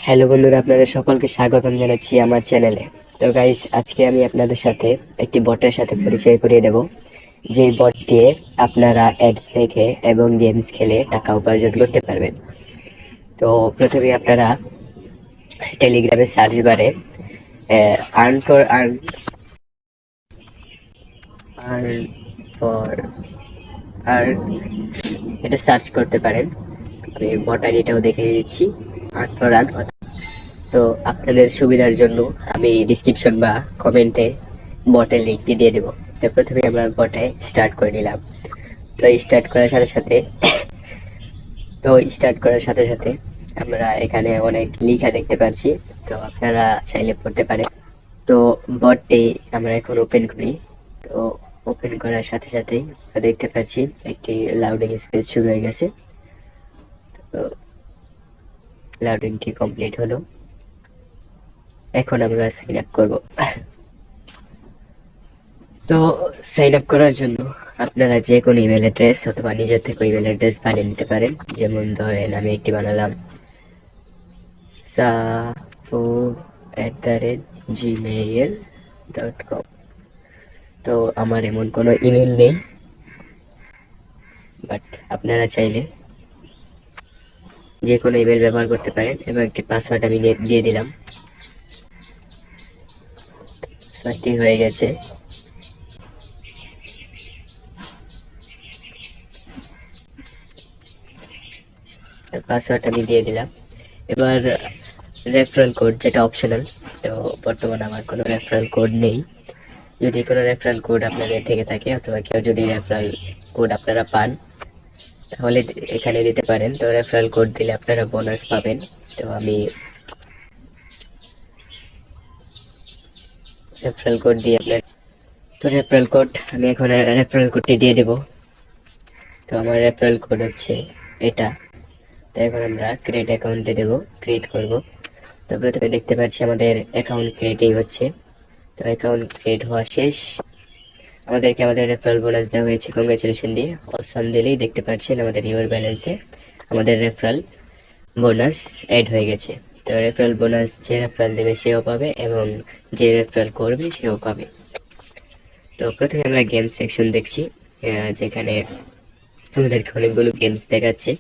Hello বন্ধুরা, আপনাদের সকলকে স্বাগতম জানাচ্ছি আমার চ্যানেলে। তো গাইস, আজকে আমি আপনাদের সাথে একটি বটের সাথে পরিচয় করিয়ে দেব, যেই বট দিয়ে আপনারা অ্যাডস দেখে এবং গেমস খেলে টাকা উপার্জন করতে পারবেন। তো প্রথমে আপনারা টেলিগ্রামে সার্চ বারে earn for earn earn for earn এটা সার্চ করতে পারেন। আমি বট আইডিটাও দেখে দিচ্ছি, আর্ন ফর আর্ন। তো আপনাদের সুবিধার জন্য আমি ডিসক্রিপশন বা কমেন্টে বটের লিঙ্কটি দিয়ে দেবো। তো প্রথমে আমরা বটে স্টার্ট করে নিলাম। তো স্টার্ট করার সাথে সাথে আমরা এখানে অনেক লেখা দেখতে পাচ্ছি, তো আপনারা চাইলে পড়তে পারেন। তো বটটি আমরা এখন ওপেন করি। তো ওপেন করার সাথে সাথেই দেখতে পাচ্ছি একটি লাউডিং স্পেস শুরু হয়ে গেছে। তো লাউডিংটি কমপ্লিট হলো। এখন আমরা সাইন আপ করব। তো সাইন আপ করার জন্য আপনারা যে কোনো ইমেল অ্যাড্রেস অথবা নিজের থেকে ইমেল অ্যাড্রেস বানিয়ে নিতে পারেন। যেমন ধরেন আমি একটি বানালাম safo@gmail.com। তো আমার এমন কোনো ইমেল নেই, বাট আপনারা চাইলে যে কোনো ইমেল ব্যবহার করতে পারেন। এবং একটি পাসওয়ার্ড আমি দিয়ে দিলাম। পাসওয়ার্ডটি হয়ে গেছে। তো পাসওয়ার্ড আমি দিয়ে দিলাম। এবার রেফারেল কোড, যেটা অপশনাল। তো বর্তমানে আমার কোনো রেফারেল কোড নেই। যদি কোনো রেফারেল কোড আপনাদের থেকে থাকে অথবা কেউ যদি রেফারেল কোড আপনারা পান, তাহলে এখানে দিতে পারেন। তো রেফারেল কোড দিলে আপনারা বোনাস পাবেন। তো আমি রেফারেল কোড দিয়ে আমি এখন রেফারেল কোডটি দিয়ে দেব। তো আমার রেফারেল কোড হচ্ছে এটা। তো এখন আমরা ক্রিয়েট অ্যাকাউন্টে ক্রিয়েট করব। তো প্রথমে দেখতে পাচ্ছি আমাদের অ্যাকাউন্ট ক্রিয়েটিং হচ্ছে। তো অ্যাকাউন্ট ক্রিয়েট হওয়া শেষ। আমাদেরকে আমাদের রেফারেল বোনাস দেওয়া হয়েছে, কংগ্রেচুলেশন দিয়ে অসাম দিলেই দেখতে পাচ্ছেন আমাদের ইউর ব্যালেন্সে আমাদের রেফারেল বোনাস অ্যাড হয়ে গেছে। তো রেফারেল বোনাস যে রেফারেল দেবে সেও পাবে এবং যে রেফারেল করবে সেও পাবে। তো প্রথমে আমরা গেম সেকশন দেখছি, যেখানে আমাদেরকে অনেকগুলো গেমস দেখাচ্ছে,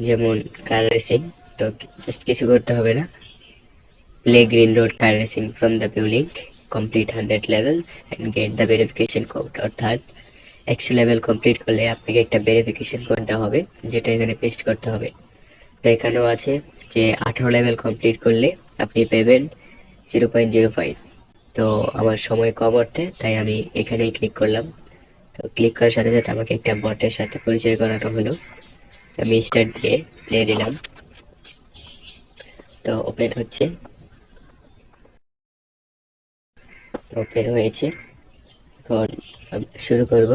যেমন কার রেসিং। তো জাস্ট কিছু করতে হবে না, play green road car racing from the view link, complete 100 levels and get the verification code. অর্থাৎ 100 লেভেল কমপ্লিট করলে আপনাকে একটা ভেরিফিকেশন কোড দেওয়া হবে, যেটা এখানে পেস্ট করতে হবে। তো এখানেও আছে যে 18 লেভেল কমপ্লিট করলে আপনি পাবেন 0.05। তো আমার সময় কম অর্থে তাই আমি এখানেই ক্লিক করলাম। তো ক্লিক করার সাথে সাথে আমাকে একটা বটের সাথে পরিচয় করানো হলো। আমি স্টার্ট দিয়ে প্লে দিলাম। তো ওপেন হচ্ছে। তো ওপেন হয়েছে, এখন শুরু করব।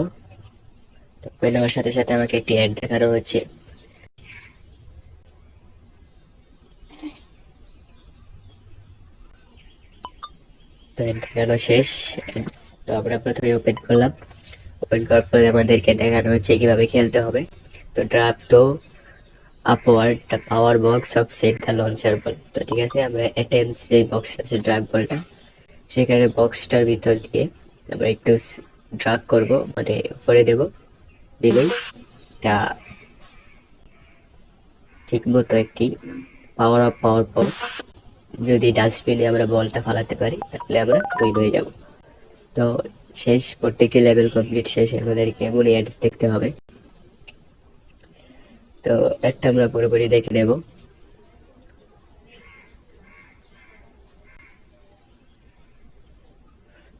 তো ওপেন হওয়ার সাথে সাথে আমাকে একটি অ্যাড দেখানো হচ্ছে। তো অ্যাড দেখানো শেষ। তো আমরা প্রথমে ওপেন করলাম। ওপেন করার পরে আমাদেরকে দেখানো হচ্ছে কিভাবে খেলতে হবে। তো ড্রাপ তো upward the power box of set the launcher ball. তো ঠিক আছে, আমরা অ্যাটেম্পস যে বক্স আছে ড্রাগ বলটা, সেখানে বক্সটার ভিতর দিয়ে আমরা একটু ড্রাগ করব, মানে উপরে দেব। দিলেই এটা ঠিক মতো একটি পাওয়ার অফ পাওয়ার পর যদি ডাস্টবিনে আমরা বলটা ফালাতে পারি তাহলে আমরা উইন হয়ে যাব। তো শেষ, প্রত্যেকটি লেভেল কমপ্লিট শেষ আমাদেরকে এমনই অ্যাডস দেখতে হবে। তো একটা আমরা পুরোপুরি দেখে নেব।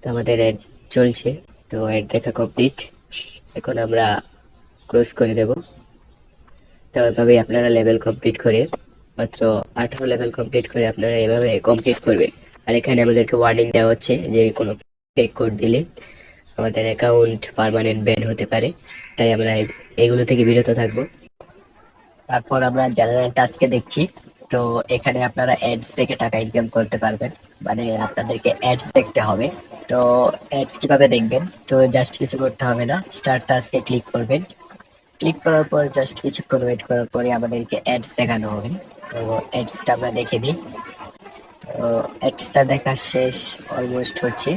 তো আমাদের অ্যাড চলছে। তো অ্যাড দেখা কমপ্লিট। এখন আমরা ক্লোজ করে দেব। তো এভাবে আপনারা লেভেল কমপ্লিট করে, মাত্র 18 লেভেল কমপ্লিট করে আপনারা এভাবে কমপ্লিট করবে। আর এখানে আমাদেরকে ওয়ার্নিং দেওয়া হচ্ছে যে কোনো ফেক কোড দিলে আমাদের অ্যাকাউন্ট পার্মানেন্ট ব্যান হতে পারে, তাই আমরা এগুলো থেকে বিরত থাকবো। তারপর আমরা জেনারেল টাস্কে দেখছি। তো এখানে আপনারা অ্যাডস দেখে টাকা ইনকাম করতে পারবেন, মানে আপনাদেরকে অ্যাডস দেখতে হবে। তো অ্যাডস কিভাবে দেখবেন? তো জাস্ট কিছু করতে হবে না, স্টার্ট টাস্কে ক্লিক করবেন। ক্লিক করার পর জাস্ট কিছুক্ষণ ওয়েট করার পরে আমাদেরকে অ্যাডস দেখানো হবে। তো অ্যাডসটা আমরা দেখে নিই। তো অ্যাডসটা দেখা শেষ, অলমোস্ট হচ্ছে।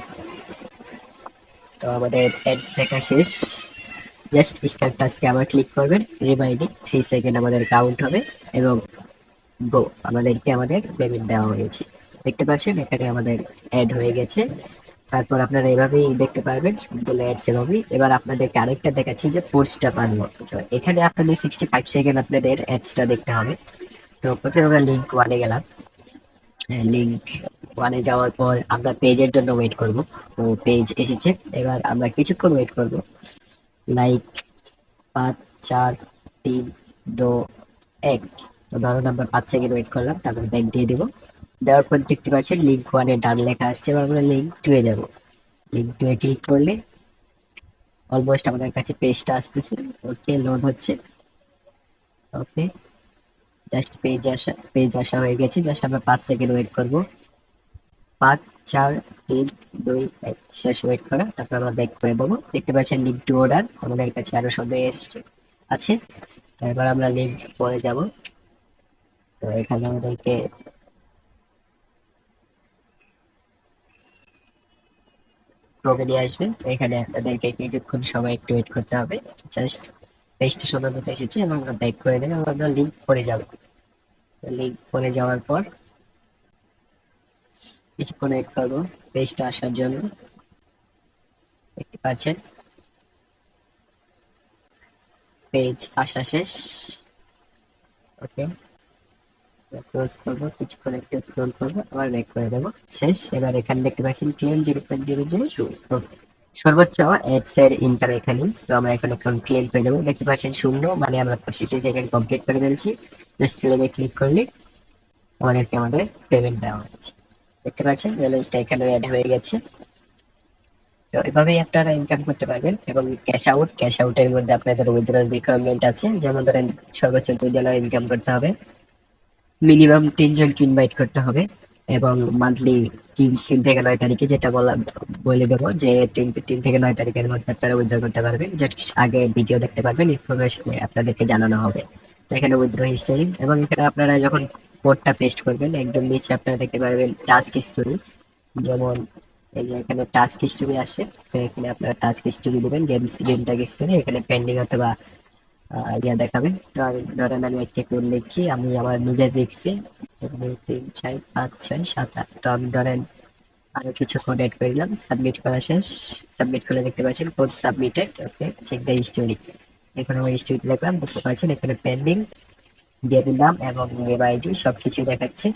তো আমাদের অ্যাডস দেখা শেষ। জাস্ট স্টার্ট টাস্কে আবার ক্লিক করবেন, রিমাইন্ডিং 3 সেকেন্ড আমাদের কাউন্ট হবে এবং গো, আমাদেরকে আমাদের পেমেন্ট দেওয়া হয়েছে। দেখতে পাচ্ছেন এখানে আমাদের অ্যাড হয়ে গেছে। তারপর আপনারা এভাবেই দেখতে পারবেন সবগুলো অ্যাডস এভাবেই। এবার আপনাদেরকে আরেকটা দেখাচ্ছি যে ফোর্সটা পারবো। তো এখানে আপনাদের 65 সেকেন্ড আপনাদের অ্যাডসটা দেখতে হবে। তো প্রথমে আমরা লিঙ্ক ওয়ানে গেলাম। লিঙ্ক ওয়ানে যাওয়ার পর আমরা পেজের জন্য ওয়েট করব। তো পেজ এসেছে, এবার আমরা কিছুক্ষণ ওয়েট করব, লাইক 5 4 3 2 1। তো ধরুন আমরা 5 সেকেন্ড ওয়েট করলাম, তারপর ব্যাক দিয়ে দিব। দেওয়ার পর দেখতে পাচ্ছেন লিঙ্ক ওয়ানে ডান লেখা আসছে। এবার আমরা লিঙ্ক টু এ যাবো। লিঙ্ক টু এ ক্লিক করলে অলমোস্ট আমাদের কাছে পেজটা আসতেছে। ওকে, লোড হচ্ছে। ওকে, জাস্ট পেজ আসা হয়ে গেছে। জাস্ট আমরা 5 সেকেন্ড ওয়েট করব। 5 4 3 2 1 শেষ ওয়েট করা, তারপর আমরা ব্যাক করে দেবো। দেখতে পাচ্ছেন লিঙ্ক টু অর্ডার আমাদের কাছে আরো সন্দেহ এসছে আছে। এবার আমরা লিঙ্ক পরে যাব। তো এখানে আমাদেরকে ক্রমে নিয়ে আসবে। তো এখানে আপনাদেরকে কিছুক্ষণ সময় একটু ওয়েট করতে হবে। জাস্ট পেজটা সুন্দর মতো এসেছে এবং আমরা ব্যাক করে দেবো এবং আমরা লিঙ্ক পরে যাব। লিঙ্ক পরে যাওয়ার পর কিছুক্ষণ ওয়েট করবো পেজটা আসার জন্য। দেখতে পাচ্ছেন পেজ আসা শেষ। ওকে, ক্লোজ করবো, কিছুক্ষণ একটু স্ক্রল করবো, আবার ব্যাক করে দেবো। শেষ। এবার এখানে দেখতে পাচ্ছেন ক্লেম 0.00। সর্বোচ্চ অ্যাডস এর ইনকাম এখানে। তো আমরা এখন ক্লেম করে দেবো। দেখতে পাচ্ছেন 0, মানে আমরা 65 সেকেন্ড কমপ্লিট করে ফেলছি। জাস্ট ক্লেমে ক্লিক করলে আমাদেরকে আমাদের পেমেন্ট দেওয়া হচ্ছে। দেখতে পাচ্ছেন ব্যালেন্সটা এখানে অ্যাড হয়ে গেছে। তো এভাবেই আপনারা ইনকাম করতে পারবেন। এবং ক্যাশ আউটের মধ্যে আপনাদের উইথড্রল রিকোয়ারমেন্ট আছে। যেমন ধরেন সর্বোচ্চ $2 ইনকাম করতে হবে, মিনিমাম 3 জনকে ইনভাইট করতে হবে, এবং মান্থলি 3 থেকে 9 তারিখে, যেটা বলে দেবো যে 3 থেকে 9 তারিখের মধ্যে আপনারা উইথড্র করতে পারবেন। জাস্ট আগে ভিডিও দেখতে পারবেন, ইনফরমেশন আপনাদেরকে জানানো হবে। তো এখানে উইথড্র হিস্টোরি, এবং এখানে আপনারা যখন কোডটা পেস্ট করবেন একদম নিচে আপনারা দেখতে পারবেন টাস্ক হিস্টোরি। যেমন এই যে এখানে টাস্ক হিস্টোরি আসছে। তো এখানে আপনারা টাস্ক হিস্টোরি দেবেন, গেমটা হিস্টোরি, এখানে পেন্ডিং অথবা ইয়া দেখাবে। তো আমি ধরেন আমি একটা কোড লিখছি, আমি আমার নিজের লিখছি 2 3 4 5 6 7 8। তো আমি ধরেন আরো কিছু কোড এড করে দিলাম। সাবমিট করা শেষ। সাবমিট করে দেখতে পাচ্ছেন code submitted. Okay, check the history. এখানে আমি হিস্টোরি লিখলাম, দেখতে পাচ্ছেন এখানে পেন্ডিং, গেমের নাম এবং গেম আইডি সবকিছু দেখাচ্ছে।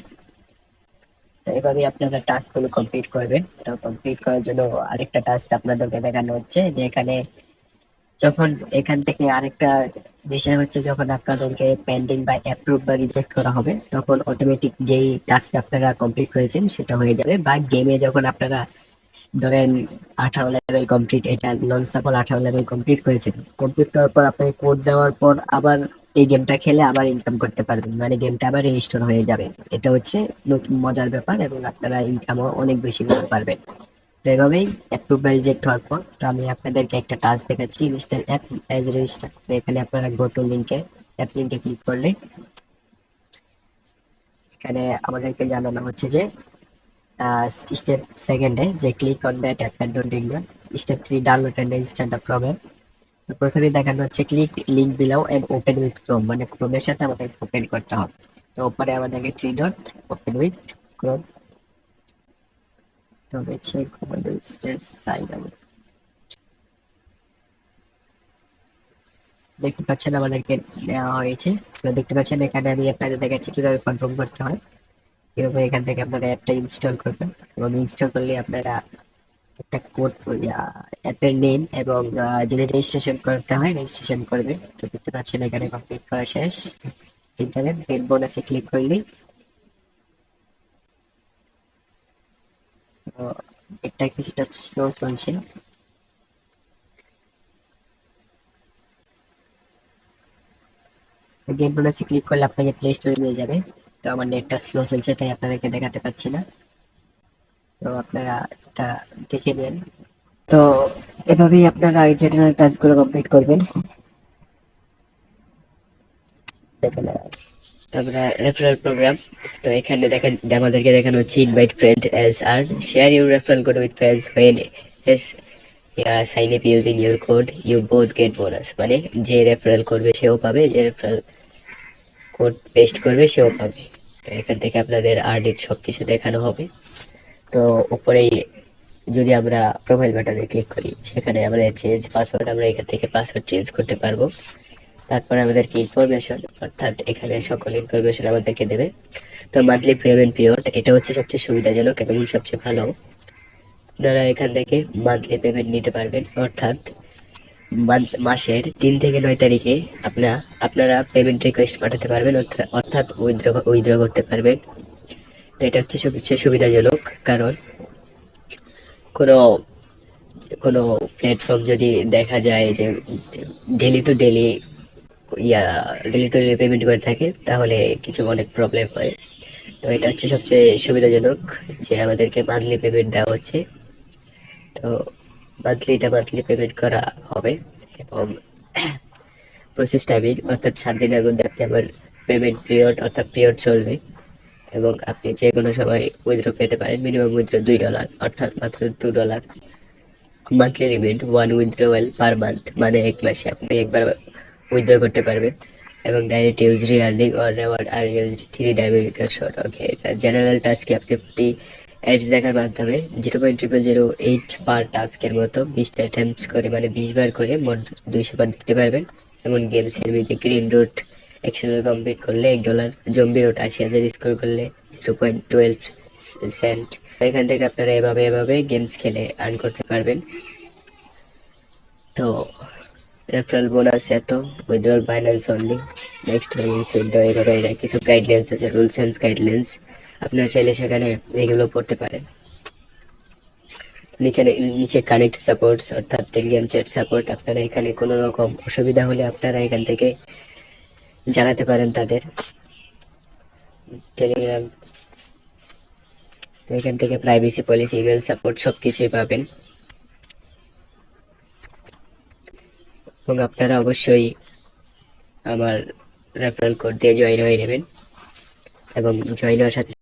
তো এভাবে আপনারা টাস্ক গুলো কমপ্লিট করবেন। তো কমপ্লিট করার জন্য আরেকটা টাস্ক আপনাদেরকে দেখানো হচ্ছে যে এখানে যখন এখান থেকে আরেকটা বিষয় হচ্ছে, যখন আপনাদেরকে পেন্ডিং বা অ্যাপ্রুভ বা রিজেক্ট করা হবে তখন অটোমেটিক যেই টাস্ক আপনারা কমপ্লিট করেছেন সেটা হয়ে যাবে। বা গেমে যখন আপনারা ধরেন 18 লেভেল কমপ্লিট, এটা নন সাপল 18 লেভেল কমপ্লিট করেছেন, কমপ্লিট করার পর আপনি কোড দেওয়ার পর আবার এই গেমটা খেলে আবার ইনকাম করতে পারবেন, মানে গেমটা আবার রেজিস্টোর হয়ে যাবে। এটা হচ্ছে নতুন মজার ব্যাপার, এবং আপনারা ইনকামও অনেক বেশি করতে পারবেন। তো এভাবেই অ্যাপ্রুভ বা রিজেক্ট হওয়ার পর, তো আমি আপনাদেরকে একটা টাস্ক দেখাচ্ছি, ইনস্টল অ্যাপ অ্যাজ রেজিস্টার। তো এখানে আপনারা গো টু লিঙ্কে, অ্যাপ লিঙ্কে ক্লিক করলে এখানে আমাদেরকে জানানো হচ্ছে যে স্টেপ সেকেন্ডে যে click on that app and don't ignore. Step 3 download and register the program. তো প্রথমে দেখানো হচ্ছে click link below and open with Chrome, মানে ক্রোমের সাথে আমাদের ওপেন করতে হবে। তো উপরে আমাদেরকে 3 ডট ওপেন উইথ ক্রোম। তো চেক আমাদের সাইড হবে। দেখতে পাচ্ছেন আমাদেরকে দেওয়া হয়েছে। তো দেখতে পাচ্ছেন এখানে আমি আপনাদের দেখাচ্ছি কিভাবে কনফার্ম করতে হয়, কিভাবে এখান থেকে আপনারা অ্যাপটা ইনস্টল করবেন। এবং ইনস্টল করলে আপনারা একটা কোড, অ্যাপের নেম এবং যদি রেজিস্ট্রেশন করতে হয় রেজিস্ট্রেশন করবেন। তো দেখতে পাচ্ছেন এখানে কমপ্লিট করা শেষ। ইন্টারনেট গেট বোনাসে ক্লিক করলে এটা কিছুটা স্লো চলছে। তো গেট বোনাসে ক্লিক করলে আপনাকে প্লে স্টোরে নিয়ে যাবে। তো আমার নেটটা স্লো চলছে তাই আপনাদেরকে দেখাতে পাচ্ছি না। তো আপনারা এটা দেখে নেন। তো এভাবেই আপনারা এই জেনারেল টাস্কগুলো কমপ্লিট করবেন। দেখে নেন। তারপরে রেফারেল প্রোগ্রাম। তো এখানে দেখেন আমাদেরকে দেখানো হচ্ছে ইনভাইট ফ্রেন্ড অ্যাজ আর share your referral code with friends when as sign up using your code you both get bonus. মানে যে রেফারেল করবে সেও পাবে, যে রেফারেল কোড পেস্ট করবে সেও পাবে। তো এখান থেকে আপনাদের আরডিট সব কিছু দেখানো হবে। তো উপরেই যদি আমরা প্রোফাইল বাটনে ক্লিক করি, সেখানে আমরা চেঞ্জ পাসওয়ার্ড, আমরা এখান থেকে পাসওয়ার্ড চেঞ্জ করতে পারবো। তারপর আমাদেরকে ইনফরমেশন, অর্থাৎ এখানে সকল ইনফরমেশন আমাদেরকে দেবে। তো মান্থলি পেমেন্ট পিরিয়ড, এটা হচ্ছে সবচেয়ে সুবিধাজনক এবং সবচেয়ে ভালো। আপনারা এখান থেকে মান্থলি পেমেন্ট নিতে পারবেন, অর্থাৎ মাসের 3 থেকে 9 তারিখে আপনারা পেমেন্ট রিকোয়েস্ট পাঠাতে পারবেন, অর্থাৎ উইথড্র করতে পারবেন। তো এটা হচ্ছে সবচেয়ে সুবিধাজনক, কারণ কোনো কোনো প্ল্যাটফর্ম যদি দেখা যায় যে daily to daily daily to daily payment করে থাকে, তাহলে কিছু অনেক প্রবলেম হয়। তো এটা হচ্ছে সবচেয়ে সুবিধাজনক যে আমাদেরকে মান্থলি পেমেন্ট দেওয়া হচ্ছে। তো মান্থলি পেমেন্ট করা হবে এবং প্রসেস টাইমিং, অর্থাৎ 7 দিনের মধ্যে আপনি আমার পেমেন্ট পিরিয়ড চলবে এবং আপনি যে কোনো সময় উইথড্র পেতে পারেন। মিনিমাম উইথড্র $2, অর্থাৎ মাত্র $2। Monthly limit 1 withdrawal per month, মানে এক মাসে আপনি একবার উইথড্র করতে পারবেন। এবং direct use reearning or reward আর use 3 dimensional shot. Okay, general টাস্কে আপনি প্রতি অ্যাডস দেখার মাধ্যমে 0.0008 পার টাস্কের মতো 20টা অ্যাটেম্পস করে, মানে 20 বার করে মোট 200 বার দেখতে পারবেন। এমন গেমসের মধ্যে গ্রিন রুট 100 কমপ্লিট করলে $1, জম্বি রুট 80,000 স্কোর করলে 0.12 সেন্ট। এখান থেকে আপনারা এভাবে গেমস খেলে আর্ন করতে পারবেন। তো রেফারেল বোনাস এত, withdrawal Binance only, next payments window, এভাবে এটা কিছু গাইডলাইন্স আছে, রুলস অ্যান্ড গাইডলাইন্স। আপনারা চাইলে সেখানে এগুলো পড়তে পারেন। এখানে নিচে কানেক্ট সাপোর্টস, অর্থাৎ টেলিগ্রাম চ্যাট সাপোর্ট। আপনারা এখানে কোনো রকম অসুবিধা হলে আপনারা এখান থেকে জানাতে পারেন তাদের টেলিগ্রাম। তো এখান থেকে প্রাইভেসি পলিসি, ইমেল সাপোর্ট সব কিছুই পাবেন। এবং আপনারা অবশ্যই আমার রেফারেল কোড দিয়ে জয়েন হয়ে নেবেন এবং জয়েন হওয়ার সাথে